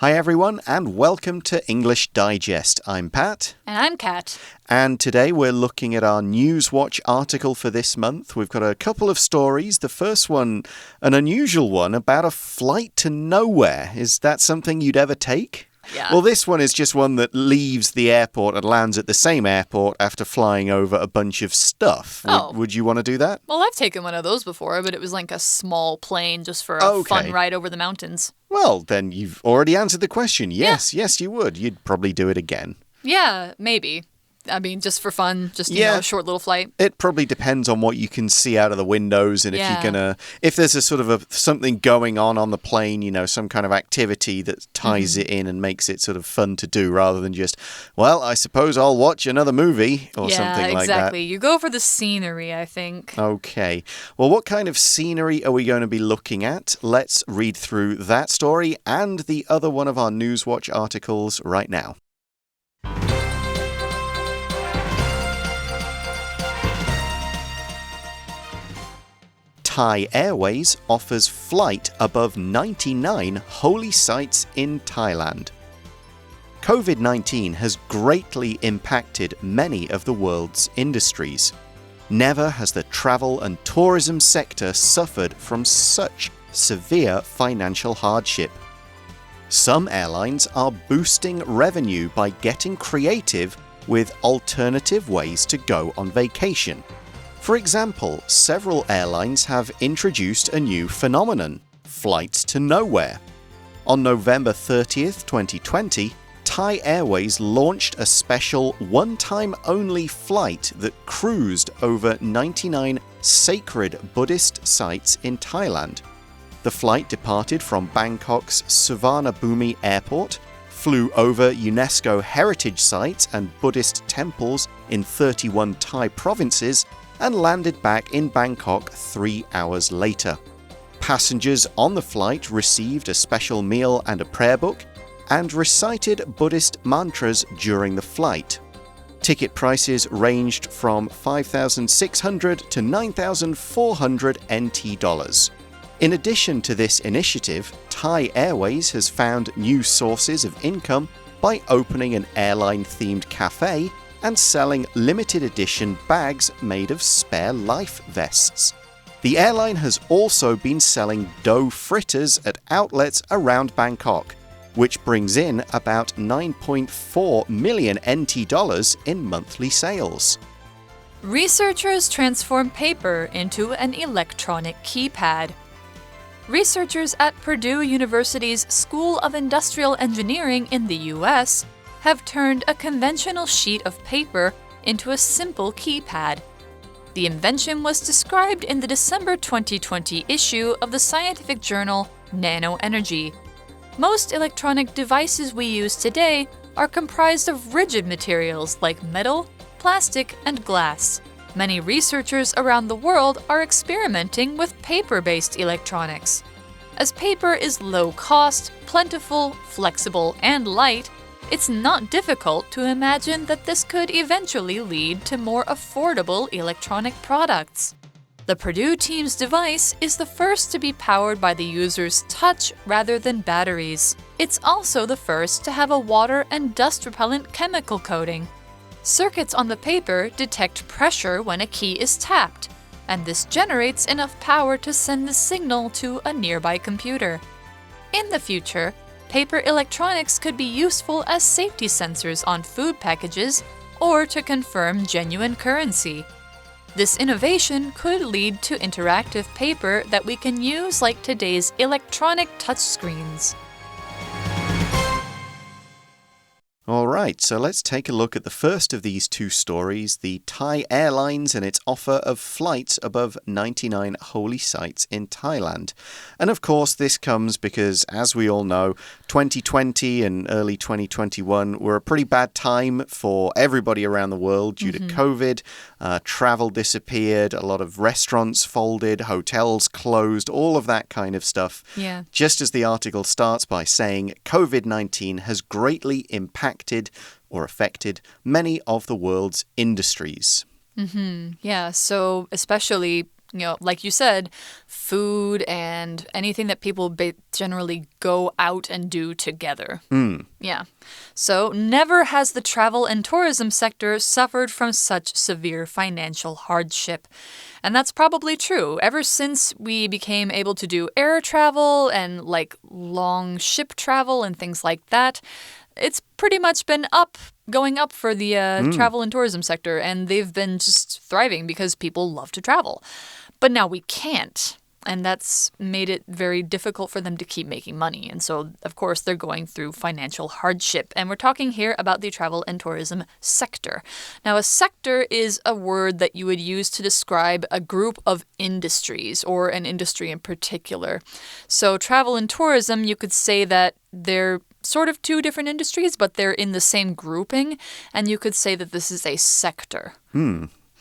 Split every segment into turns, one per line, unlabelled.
Hi everyone, and welcome to English Digest. I'm Pat.
And I'm Kat.
And today we're looking at our Newswatch article for this month. We've got a couple of stories. The first one, an unusual one, about a flight to nowhere. Is that something you'd ever take?
Yeah.
Well, this one is just one that leaves the airport and lands at the same airport after flying over a bunch of stuff. Would you want to do that?
Well, I've taken one of those before, but it was like a small plane just for a fun ride over the mountains.
Well, then you've already answered the question. Yes, you would. You'd probably do it again.
Yeah, maybe. I mean, just for fun, just, you know, a short little flight.
It probably depends on what you can see out of the windows and if there's a sort of something going on the plane, you know, some kind of activity that ties it in and makes it sort of fun to do rather than just, well, I suppose I'll watch another movie or something like that.
Yeah, exactly. You go for the scenery, I think.
Okay. Well, what kind of scenery are we going to be looking at? Let's read through that story and the other one of our Newswatch articles right now. Thai Airways offers flight above 99 holy sites in Thailand. COVID-19 has greatly impacted many of the world's industries. Never has the travel and tourism sector suffered from such severe financial hardship. Some airlines are boosting revenue by getting creative with alternative ways to go on vacation. For example, several airlines have introduced a new phenomenon, flights to nowhere. On November 30th, 2020, Thai Airways launched a special one-time-only flight that cruised over 99 sacred Buddhist sites in Thailand. The flight departed from Bangkok's Suvarnabhumi Airport, flew over UNESCO heritage sites and Buddhist temples in 31 Thai provinces, and landed back in Bangkok 3 hours later. Passengers on the flight received a special meal and a prayer book and recited Buddhist mantras during the flight. Ticket prices ranged from 5,600 to 9,400 NT dollars. In addition to this initiative, Thai Airways has found new sources of income by opening an airline-themed cafe and selling limited edition bags made of spare life vests. The airline has also been selling dough fritters at outlets around Bangkok, which brings in about 9.4 million NT dollars in monthly sales.
Researchers transform paper into an electronic keypad. Researchers at Purdue University's School of Industrial Engineering in the U.S. have turned a conventional sheet of paper into a simple keypad. The invention was described in the December 2020 issue of the scientific journal Nanoenergy. Most electronic devices we use today are comprised of rigid materials like metal, plastic, and glass. Many researchers around the world are experimenting with paper-based electronics. As paper is low cost, plentiful, flexible, and light, it's not difficult to imagine that this could eventually lead to more affordable electronic products. The Purdue team's device is the first to be powered by the user's touch rather than batteries. It's also the first to have a water and dust-repellent chemical coating. Circuits on the paper detect pressure when a key is tapped, and this generates enough power to send the signal to a nearby computer. In the future, paper electronics could be useful as safety sensors on food packages or to confirm genuine currency. This innovation could lead to interactive paper that we can use like today's electronic touchscreens.
All right, so let's take a look at the first of these two stories, the Thai Airlines and its offer of flights above 99 holy sites in Thailand. And of course, this comes because, as we all know, 2020 and early 2021 were a pretty bad time for everybody around the world due to COVID. Travel disappeared, a lot of restaurants folded, hotels closed, all of that kind of stuff.
Yeah.
Just as the article starts by saying, COVID-19 has greatly impacted or affected many of the world's industries.
Yeah, so especially Like you said, food and anything that people generally go out and do together. Yeah. So never has the travel and tourism sector suffered from such severe financial hardship. And that's probably true. Ever since we became able to do air travel and like long ship travel and things like that, it's pretty much been going up for the travel and tourism sector, and they've been just thriving because people love to travel. But now we can't, and that's made it very difficult for them to keep making money. And so, of course, they're going through financial hardship. And we're talking here about the travel and tourism sector. Now, a sector is a word that you would use to describe a group of industries or an industry in particular. So travel and tourism, you could say that they're sort of two different industries, but they're in the same grouping, and you could say that this is a sector.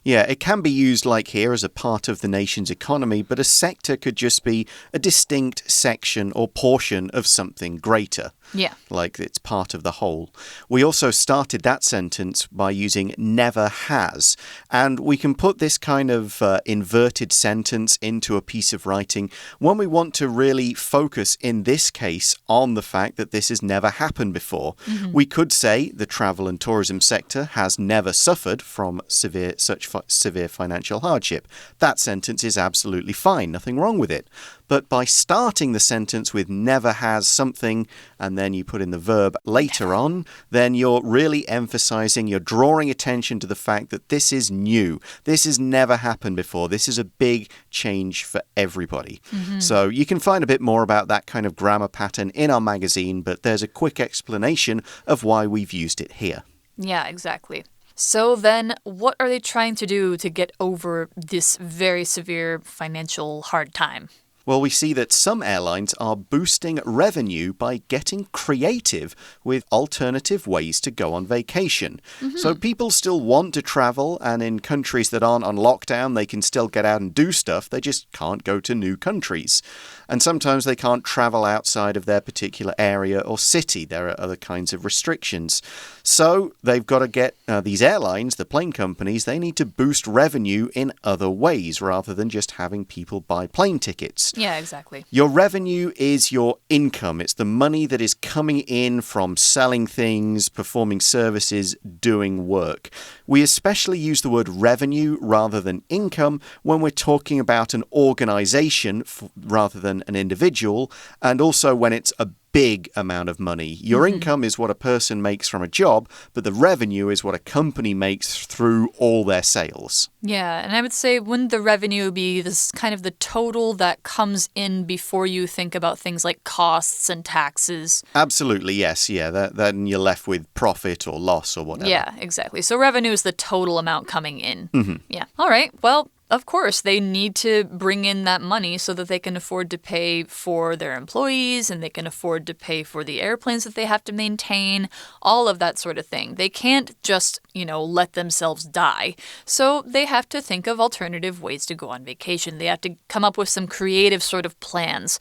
Yeah, it can be used like here as a part of the nation's economy, but a sector could just be a distinct section or portion of something greater.
Yeah.
Like it's part of the whole. We also started that sentence by using never has. And we can put this kind of inverted sentence into a piece of writing when we want to really focus, in this case, on the fact that this has never happened before. We could say the travel and tourism sector has never suffered from such severe financial hardship. That sentence is absolutely fine. Nothing wrong with it. But by starting the sentence with never has something, and then you put in the verb later on, then you're really emphasizing, you're drawing attention to the fact that this is new. This has never happened before. This is a big change for everybody. So you can find a bit more about that kind of grammar pattern in our magazine, but there's a quick explanation of why we've used it here.
Yeah, exactly. So then, what are they trying to do to get over this very severe financial hard time?
Well, we see that some airlines are boosting revenue by getting creative with alternative ways to go on vacation. So people still want to travel, and in countries that aren't on lockdown, they can still get out and do stuff. They just can't go to new countries. And sometimes they can't travel outside of their particular area or city. There are other kinds of restrictions. So they've got to get these airlines, the plane companies, they need to boost revenue in other ways rather than just having people buy plane tickets.
Yeah, exactly.
Your revenue is your income. It's the money that is coming in from selling things, performing services, doing work. We especially use the word revenue rather than income when we're talking about an organization rather than an individual, and also when it's a big amount of money. Your income is what a person makes from a job, but the revenue is what a company makes through all their sales.
Yeah, and I would say wouldn't the revenue be this kind of the total that comes in before you think about things like costs and taxes?
Absolutely, yes. Yeah, then you're left with profit or loss or whatever.
Yeah, exactly. So revenue is the total amount coming in. Yeah. All right. Well, of course, they need to bring in that money so that they can afford to pay for their employees and they can afford to pay for the airplanes that they have to maintain, all of that sort of thing. They can't just, let themselves die. So they have to think of alternative ways to go on vacation. They have to come up with some creative sort of plans.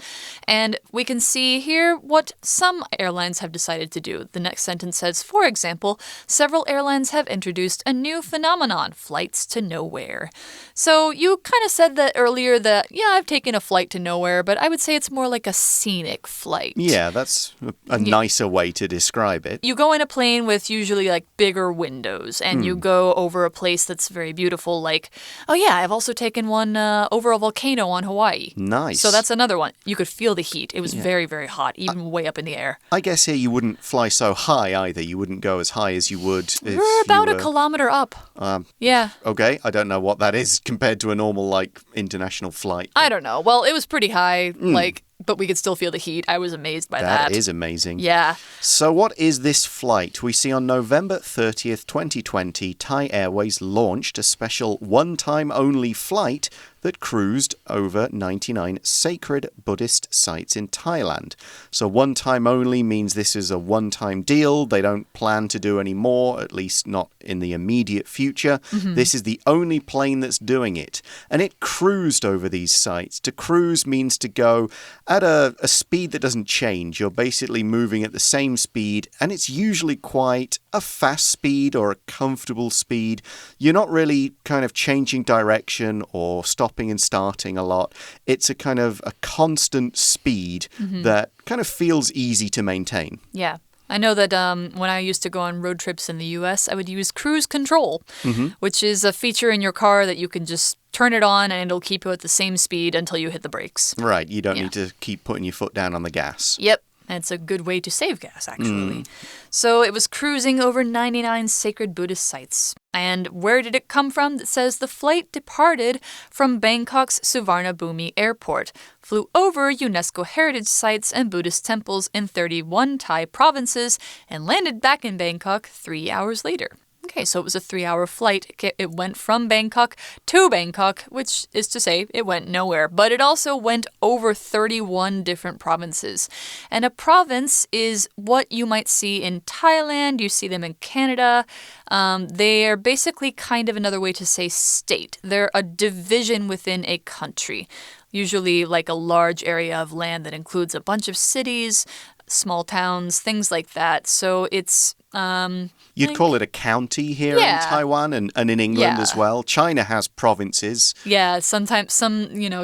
And we can see here what some airlines have decided to do. The next sentence says, for example, several airlines have introduced a new phenomenon, flights to nowhere. So you kind of said that earlier that, yeah, I've taken a flight to nowhere, but I would say it's more like a scenic flight.
Yeah, that's a nicer way to describe it.
You go in a plane with usually like bigger windows and you go over a place that's very beautiful, like, oh yeah, I've also taken one over a volcano on Hawaii.
Nice.
So that's another one. You could feel the heat. It was very, very hot, even way up in the air.
I guess here you wouldn't fly so high either. You wouldn't go as high as you would if
We're about a kilometer up. Yeah.
Okay, I don't know what that is compared to a normal, international flight.
I don't know. Well, it was pretty high, but we could still feel the heat. I was amazed by that.
That is amazing.
Yeah.
So what is this flight? We see on November 30th, 2020, Thai Airways launched a special one-time only flight that cruised over 99 sacred Buddhist sites in Thailand. So one time only means this is a one-time deal. They don't plan to do any more, at least not in the immediate future. This is the only plane that's doing it. And it cruised over these sites. To cruise means to go at a speed that doesn't change. You're basically moving at the same speed, and it's usually quite a fast speed or a comfortable speed. You're not really kind of changing direction or stopping stopping and starting a lot. It's a kind of a constant speed that kind of feels easy to maintain.
Yeah. I know that when I used to go on road trips in the US, I would use cruise control, which is a feature in your car that you can just turn it on and it'll keep you at the same speed until you hit the brakes.
Right, you don't need to keep putting your foot down on the gas.
Yep. It's a good way to save gas, actually. So it was cruising over 99 sacred Buddhist sites. And where did it come from? It says the flight departed from Bangkok's Suvarnabhumi airport, flew over UNESCO heritage sites and Buddhist temples in 31 Thai provinces, and landed back in Bangkok 3 hours later. Okay, so it was a 3-hour flight. It went from Bangkok to Bangkok, which is to say it went nowhere. But it also went over 31 different provinces. And a province is what you might see in Thailand. You see them in Canada. They are basically kind of another way to say state. They're a division within a country, usually like a large area of land that includes a bunch of cities, small towns, things like that. So it's...
You'd call it a county here in Taiwan and in England as well. China has provinces.
Yeah, sometimes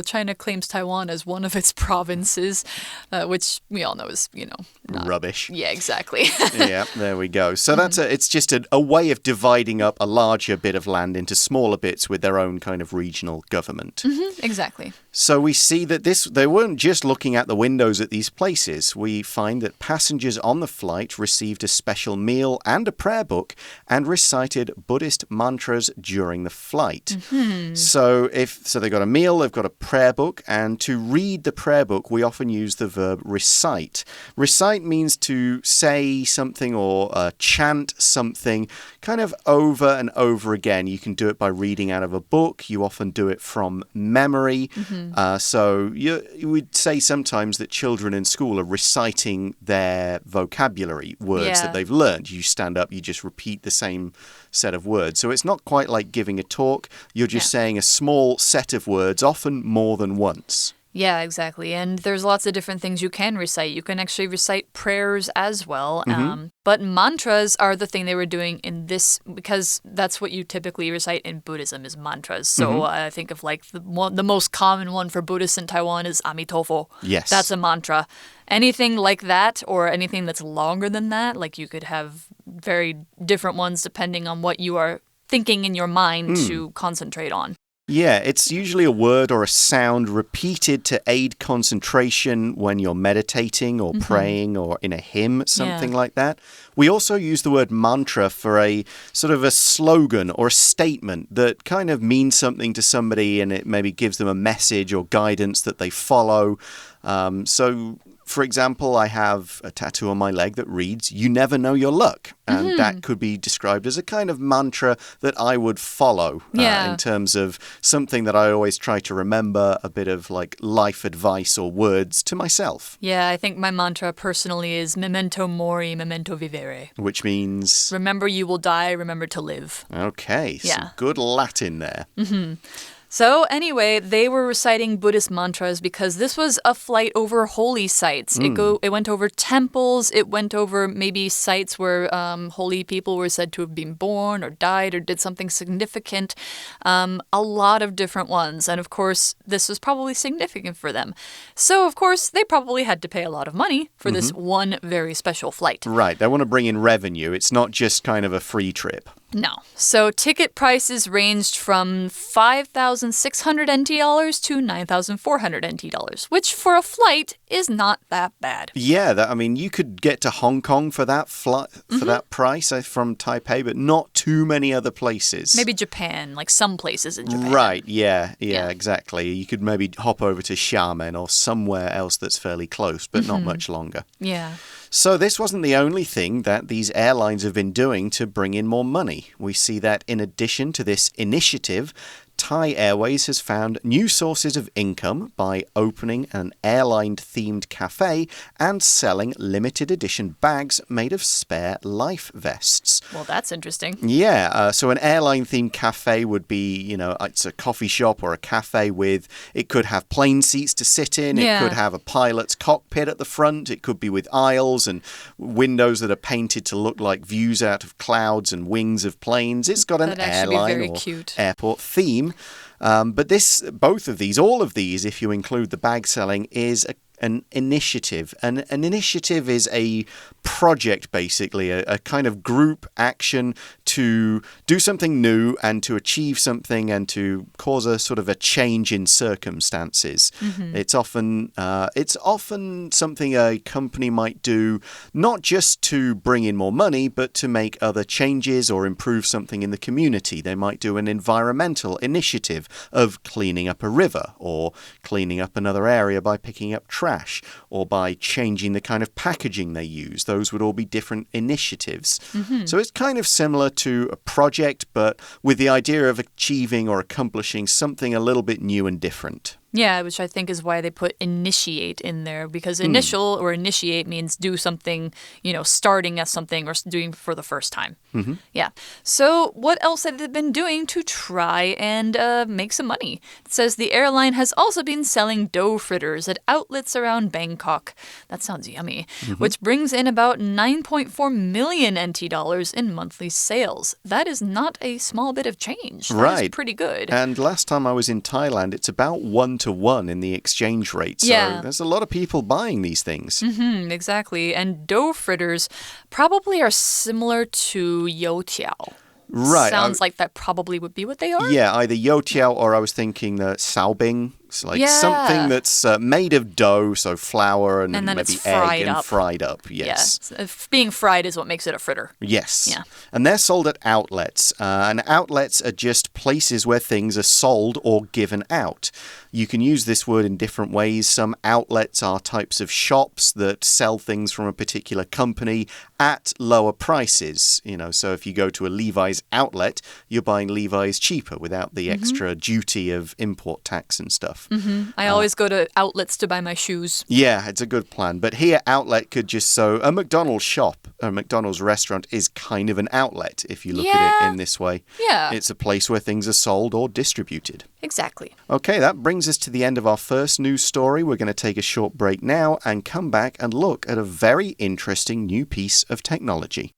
China claims Taiwan as one of its provinces, which we all know is, not
rubbish.
Yeah, exactly.
Yeah, there we go. So it's just a way of dividing up a larger bit of land into smaller bits with their own kind of regional government.
Exactly.
So we see that they weren't just looking at the windows at these places. We find that passengers on the flight received a special meal and a prayer book and recited Buddhist mantras during the flight. So they got a meal, they've got a prayer book, and to read the prayer book, we often use the verb recite. Recite means to say something or chant something kind of over and over again. You can do it by reading out of a book. You often do it from memory. So you would say sometimes that children in school are reciting their vocabulary, words that they've learned. You stand up, you just repeat the same set of words. So it's not quite like giving a talk. You're just saying a small set of words, often more than once.
Yeah, exactly. And there's lots of different things you can recite. You can actually recite prayers as well. But mantras are the thing they were doing in this, because that's what you typically recite in Buddhism is mantras. So I think of like the most common one for Buddhists in Taiwan is Amitofo.
Yes.
That's a mantra. Anything like that or anything that's longer than that, like you could have very different ones depending on what you are thinking in your mind to concentrate on.
Yeah, it's usually a word or a sound repeated to aid concentration when you're meditating or praying or in a hymn, something like that. We also use the word mantra for a sort of a slogan or a statement that kind of means something to somebody and it maybe gives them a message or guidance that they follow. For example, I have a tattoo on my leg that reads, "You never know your luck." And that could be described as a kind of mantra that I would follow in terms of something that I always try to remember, a bit of like life advice or words to myself.
Yeah, I think my mantra personally is memento mori, memento vivere.
Which means?
Remember you will die, remember to live.
Okay, some good Latin there.
So anyway, they were reciting Buddhist mantras because this was a flight over holy sites. It went over temples. It went over maybe sites where holy people were said to have been born or died or did something significant. A lot of different ones. And of course, this was probably significant for them. So of course, they probably had to pay a lot of money for this one very special flight.
Right. They want to bring in revenue. It's not just kind of a free trip.
No. So ticket prices ranged from 5,600 NT dollars to 9,400 NT dollars, which for a flight is not that bad.
Yeah, I mean, you could get to Hong Kong for that for that price from Taipei, but not too many other places.
Maybe Japan, like some places in Japan.
Right, yeah, exactly. You could maybe hop over to Xiamen or somewhere else that's fairly close, but not much longer.
Yeah.
So this wasn't the only thing that these airlines have been doing to bring in more money. We see that in addition to this initiative, Thai Airways has found new sources of income by opening an airline-themed cafe and selling limited edition bags made of spare life vests.
Well, that's interesting.
Yeah, so an airline-themed cafe would be, it's a coffee shop or a cafe it could have plane seats to sit in. It could have a pilot's cockpit at the front. It could be with aisles and windows that are painted to look like views out of clouds and wings of planes. It's got an airline or airport theme. name. But both of these, all of these, if you include the bag selling, is an initiative. An initiative is a project, basically, a kind of group action to do something new and to achieve something and to cause a sort of a change in circumstances. It's often something a company might do, not just to bring in more money, but to make other changes or improve something in the community. They might do an environmental initiative of cleaning up a river or cleaning up another area by picking up trash or by changing the kind of packaging they use. Those would all be different initiatives. So it's kind of similar to a project, but with the idea of achieving or accomplishing something a little bit new and different.
Yeah, which I think is why they put initiate in there, because initial or initiate means do something, starting at something or doing for the first time. Yeah. So what else have they been doing to try and make some money? It says the airline has also been selling dough fritters at outlets around Bangkok. That sounds yummy. Which brings in about 9.4 million NT dollars in monthly sales. That is not a small bit of change. That is pretty good.
And last time I was in Thailand, it's about 1-to-1 in the exchange rate. So there's a lot of people buying these things.
Exactly. And dough fritters probably are similar to youtiao.
Right.
Sounds like that probably would be what they are.
Yeah, either youtiao or I was thinking the saobing. It's like something that's made of dough, so flour and
then
maybe
it's
egg and fried up. Yes.
Yeah. Being fried is what makes it a fritter.
Yes.
Yeah.
And they're sold at outlets. And outlets are just places where things are sold or given out. You can use this word in different ways. Some outlets are types of shops that sell things from a particular company at lower prices. So if you go to a Levi's outlet, you're buying Levi's cheaper without the extra duty of import tax and stuff.
I always go to outlets to buy my shoes.
Yeah, it's a good plan. But here, outlet could just a McDonald's shop, a McDonald's restaurant is kind of an outlet if you look at it in this way.
Yeah.
It's a place where things are sold or distributed.
Exactly.
Okay, that brings us to the end of our first news story. We're going to take a short break now and come back and look at a very interesting new piece of technology.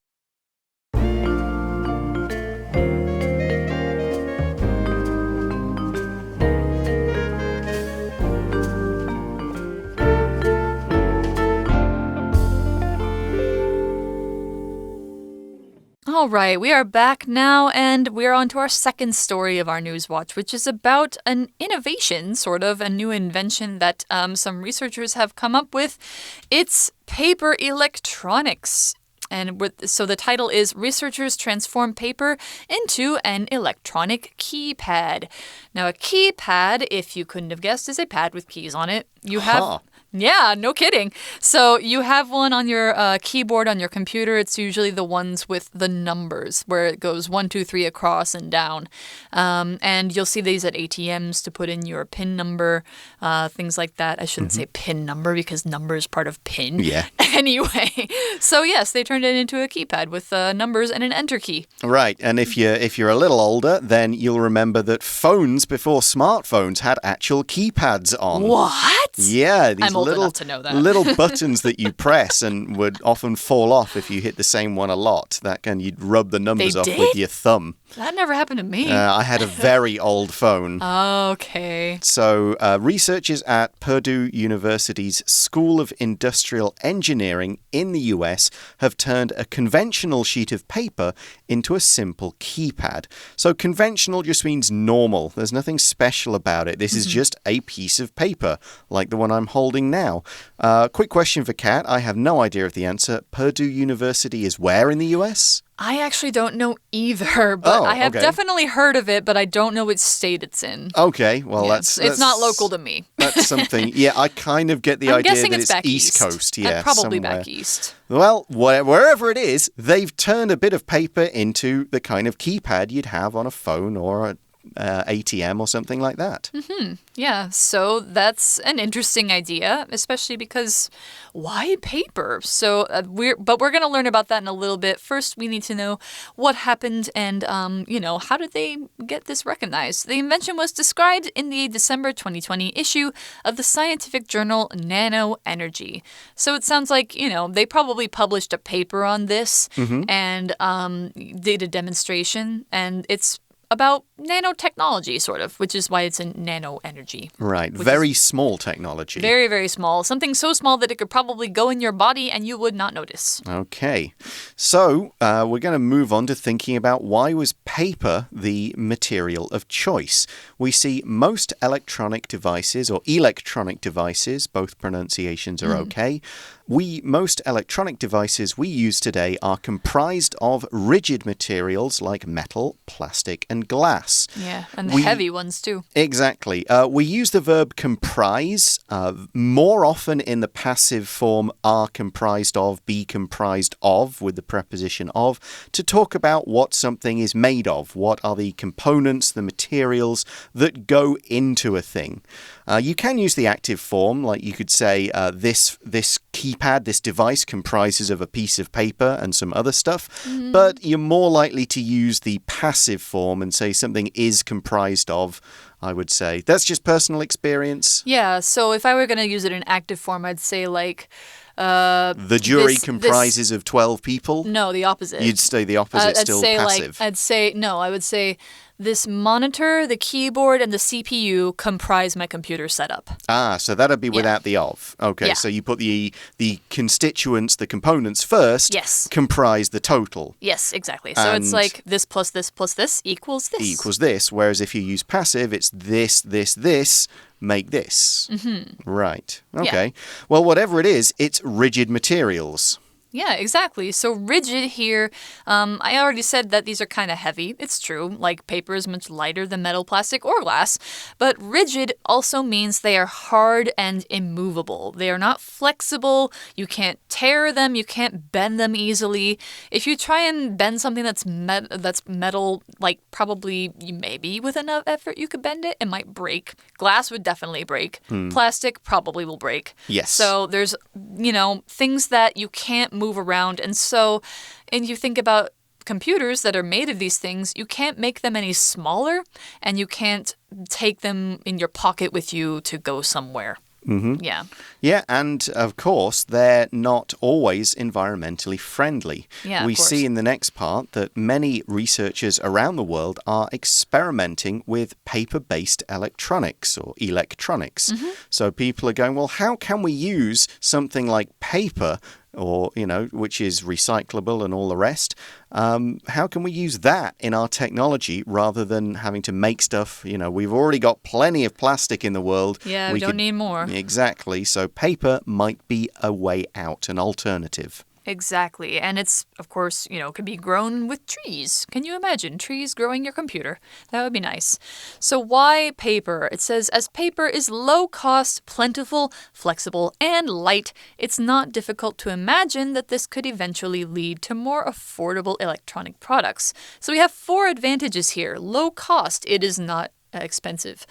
All right, we are back now, and we're on to our second story of our News Watch, which is about an innovation, sort of a new invention that some researchers have come up with. It's paper electronics. And so the title is Researchers Transform Paper into an Electronic Keypad. Now, a keypad, if you couldn't have guessed, is a pad with keys on it. You have... Yeah, no kidding. So you have one on your keyboard on your computer. It's usually the ones with the numbers where it goes 1, 2, 3 across and down. And you'll see these at ATMs to put in your PIN number, things like that. I shouldn't say PIN number because number is part of PIN.
Yeah.
Anyway, so yes, they turned it into a keypad with numbers and an enter key.
Right, and if you're a little older, then you'll remember that phones before smartphones had actual keypads on.
What?
Yeah, these
I'm old enough to know that.
little buttons that you press and would often fall off if you hit the same one a lot. You'd rub the numbers off with your thumb.
That never happened to me.
I had a very old phone.
Okay.
So researchers at Purdue University's School of Industrial Engineering in the US have turned a conventional sheet of paper into a simple keypad. So conventional just means normal. There's nothing special about it. This is just a piece of paper, like the one I'm holding now. Quick question for Kat. I have no idea of the answer. Purdue University is where in the US?
I actually don't know either, but I have definitely heard of it, but I don't know which state it's in.
Okay, well,
it's not local to me.
That's something. Yeah, I kind of get the idea that it's
back
East Coast. Yeah,
probably
somewhere.
back east.
Well, wherever it is, they've turned a bit of paper into the kind of keypad you'd have on a phone or a ATM or something like that.
Yeah, so that's an interesting idea, especially because why paper? So we're going to learn about that in a little bit. First, we need to know what happened and how did they get this recognized? The invention was described in the December 2020 issue of the scientific journal Nano Energy. So it sounds like, they probably published a paper on this and did a demonstration, and it's about nanotechnology, sort of, which is why it's in nano energy.
Right. Very small technology.
Very, very small. Something so small that it could probably go in your body and you would not notice.
Okay. So we're going to move on to thinking about why was paper the material of choice. We see most electronic devices or electronic devices, both pronunciations are okay. Most electronic devices we use today are comprised of rigid materials like metal, plastic, and glass.
Yeah, and heavy ones too.
Exactly. We use the verb comprise more often in the passive form are comprised of, be comprised of, with the preposition of, to talk about what something is made of. What are the components, the materials that go into a thing? You can use the active form, like you could say this keypad, this device comprises of a piece of paper and some other stuff, but you're more likely to use the passive form and say something is comprised of, I would say. That's just personal experience.
Yeah, so if I were going to use it in active form, I'd say like...
the jury comprises of 12 people?
No, the opposite.
You'd say the opposite, still passive.
I would say this monitor, the keyboard, and the CPU comprise my computer setup.
Ah, so that'd be without the of. Okay, so you put the constituents, the components first.
Yes.
Comprise the total.
Yes, exactly. So it's like this plus this plus this equals this.
Equals this, whereas if you use passive, it's this, make this. Right. Okay.
Yeah.
Well, whatever it is, it's rigid materials.
Yeah, exactly. So rigid here, I already said that these are kind of heavy. It's true. Like paper is much lighter than metal, plastic, or glass. But rigid also means they are hard and immovable. They are not flexible. You can't tear them. You can't bend them easily. If you try and bend something that's metal, like probably maybe with enough effort you could bend it, it might break. Glass would definitely break. Plastic probably will break.
Yes.
So there's, things that you can't move around. And you think about computers that are made of these things, you can't make them any smaller, and you can't take them in your pocket with you to go somewhere. Yeah.
Yeah, and of course, they're not always environmentally friendly.
Yeah,
we
of course.
see in the next part that many researchers around the world are experimenting with paper-based electronics or electronics. So people are going, well, how can we use something like paper or, which is recyclable and all the rest? How can we use that in our technology rather than having to make stuff? We've already got plenty of plastic in the world.
Yeah, we don't need more.
Exactly. So paper might be a way out, an alternative.
Exactly. And it's, of course, could be grown with trees. Can you imagine trees growing your computer? That would be nice. So why paper? It says, as paper is low cost, plentiful, flexible, and light, it's not difficult to imagine that this could eventually lead to more affordable electronic products. So we have 4 advantages here. Low cost, it is not expensive.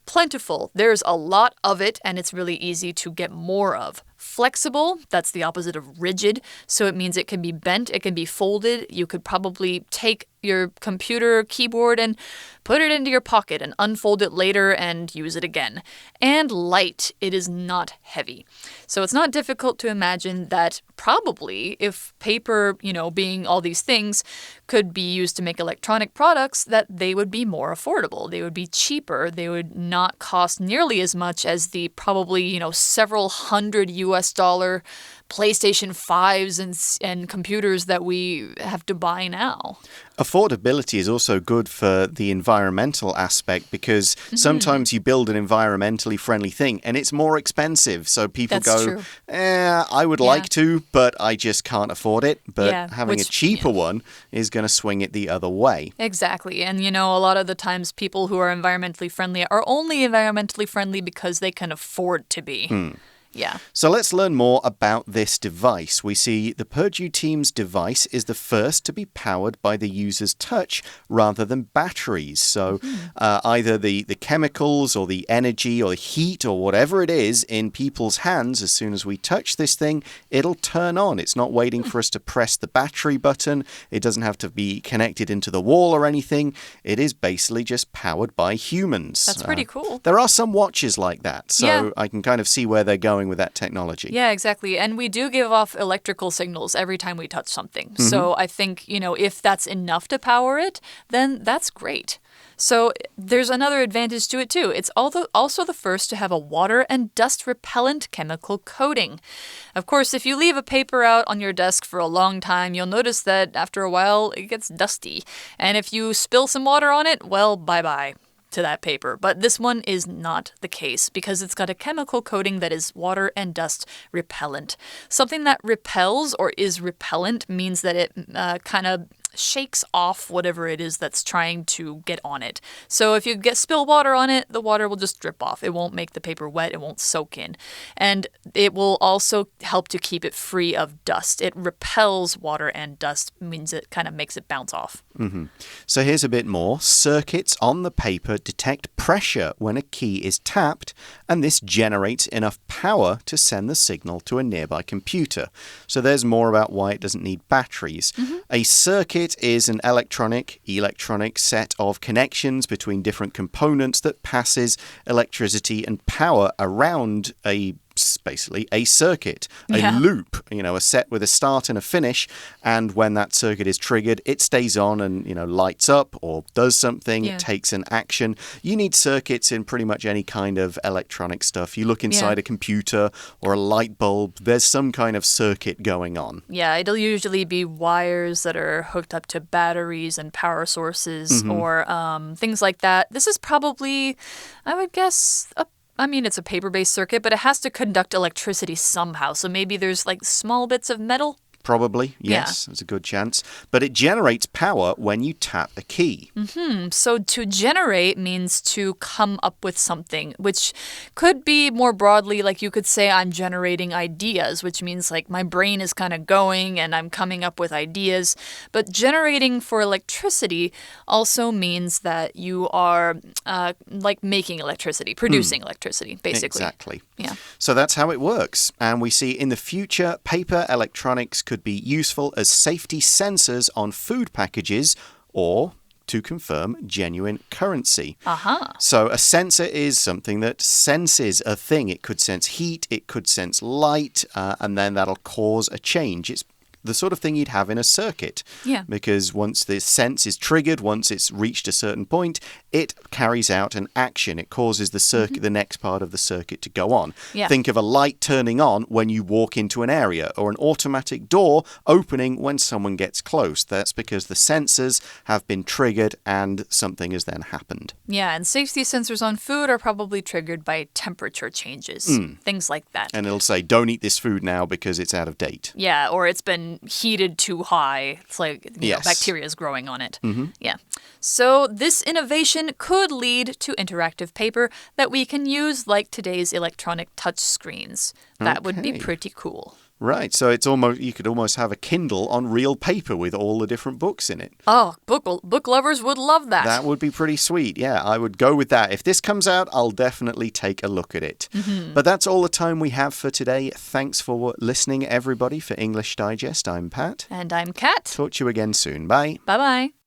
Plentiful, there's a lot of it, and it's really easy to get more of. Flexible, that's the opposite of rigid, so it means it can be bent, it can be folded. You could probably take your computer keyboard and put it into your pocket and unfold it later and use it again. And light, it is not heavy. So it's not difficult to imagine that probably if paper, being all these things, could be used to make electronic products, that they would be more affordable. They would be cheaper. They would not cost nearly as much as the probably, several hundred US dollar PlayStation 5s and computers that we have to buy now.
Affordability is also good for the environmental aspect because sometimes you build an environmentally friendly thing and it's more expensive. So people I would like to, but I just can't afford it. But having a cheaper one is going to swing it the other way.
Exactly. And, a lot of the times people who are environmentally friendly are only environmentally friendly because they can afford to be. Yeah.
So let's learn more about this device. We see the Purdue team's device is the first to be powered by the user's touch rather than batteries. So either the chemicals or the energy or the heat or whatever it is in people's hands, as soon as we touch this thing, it'll turn on. It's not waiting for us to press the battery button. It doesn't have to be connected into the wall or anything. It is basically just powered by humans.
That's pretty cool.
There are some watches like that, so I can kind of see where they're going going with that technology.
Yeah, exactly. And we do give off electrical signals every time we touch something. So I think, if that's enough to power it, then that's great. So there's another advantage to it too. It's also the first to have a water and dust repellent chemical coating. Of course, if you leave a paper out on your desk for a long time, you'll notice that after a while it gets dusty. And if you spill some water on it, well, bye-bye to that paper. But this one is not the case because it's got a chemical coating that is water and dust repellent. Something that repels or is repellent means that it kind of shakes off whatever it is that's trying to get on it. So if you spill water on it, the water will just drip off. It won't make the paper wet. It won't soak in. And it will also help to keep it free of dust. It repels water and dust, means it kind of makes it bounce off.
So here's a bit more. Circuits on the paper detect pressure when a key is tapped, and this generates enough power to send the signal to a nearby computer. So there's more about why it doesn't need batteries. A circuit is an electronic set of connections between different components that passes electricity and power around basically a circuit, a loop, a set with a start and a finish. And when that circuit is triggered, it stays on and, lights up or does something, it takes an action. You need circuits in pretty much any kind of electronic stuff. You look inside a computer or a light bulb, there's some kind of circuit going on.
Yeah, it'll usually be wires that are hooked up to batteries and power sources or things like that. This is probably, I would guess, it's a paper-based circuit, but it has to conduct electricity somehow. So maybe there's small bits of metal.
Probably, yes. There's a good chance. But it generates power when you tap a key.
So to generate means to come up with something, which could be more broadly, you could say I'm generating ideas, which means my brain is kind of going and I'm coming up with ideas. But generating for electricity also means that you are making electricity, producing electricity, basically.
Exactly.
Yeah.
So that's how it works. And we see in the future, paper electronics could be useful as safety sensors on food packages or to confirm genuine currency. So a sensor is something that senses a thing. It could sense heat, it could sense light, and then that'll cause a change. It's the sort of thing you'd have in a circuit.
Yeah.
Because once the sense is triggered, once it's reached a certain point, it carries out an action. It causes the circuit, the next part of the circuit to go on.
Yeah.
Think of a light turning on when you walk into an area, or an automatic door opening when someone gets close. That's because the sensors have been triggered and something has then happened.
Yeah, and safety sensors on food are probably triggered by temperature changes, things like that.
And it'll say, don't eat this food now because it's out of date.
Yeah, or it's been heated too high. It's bacteria is growing on it. Yeah. So this innovation could lead to interactive paper that we can use like today's electronic touch screens. That would be pretty cool.
Right, so you could almost have a Kindle on real paper with all the different books in it.
Oh, book lovers would love that.
That would be pretty sweet. Yeah, I would go with that. If this comes out, I'll definitely take a look at it. But that's all the time we have for today. Thanks for listening, everybody, for English Digest. I'm Pat.
And I'm Kat.
Talk to you again soon. Bye.
Bye-bye.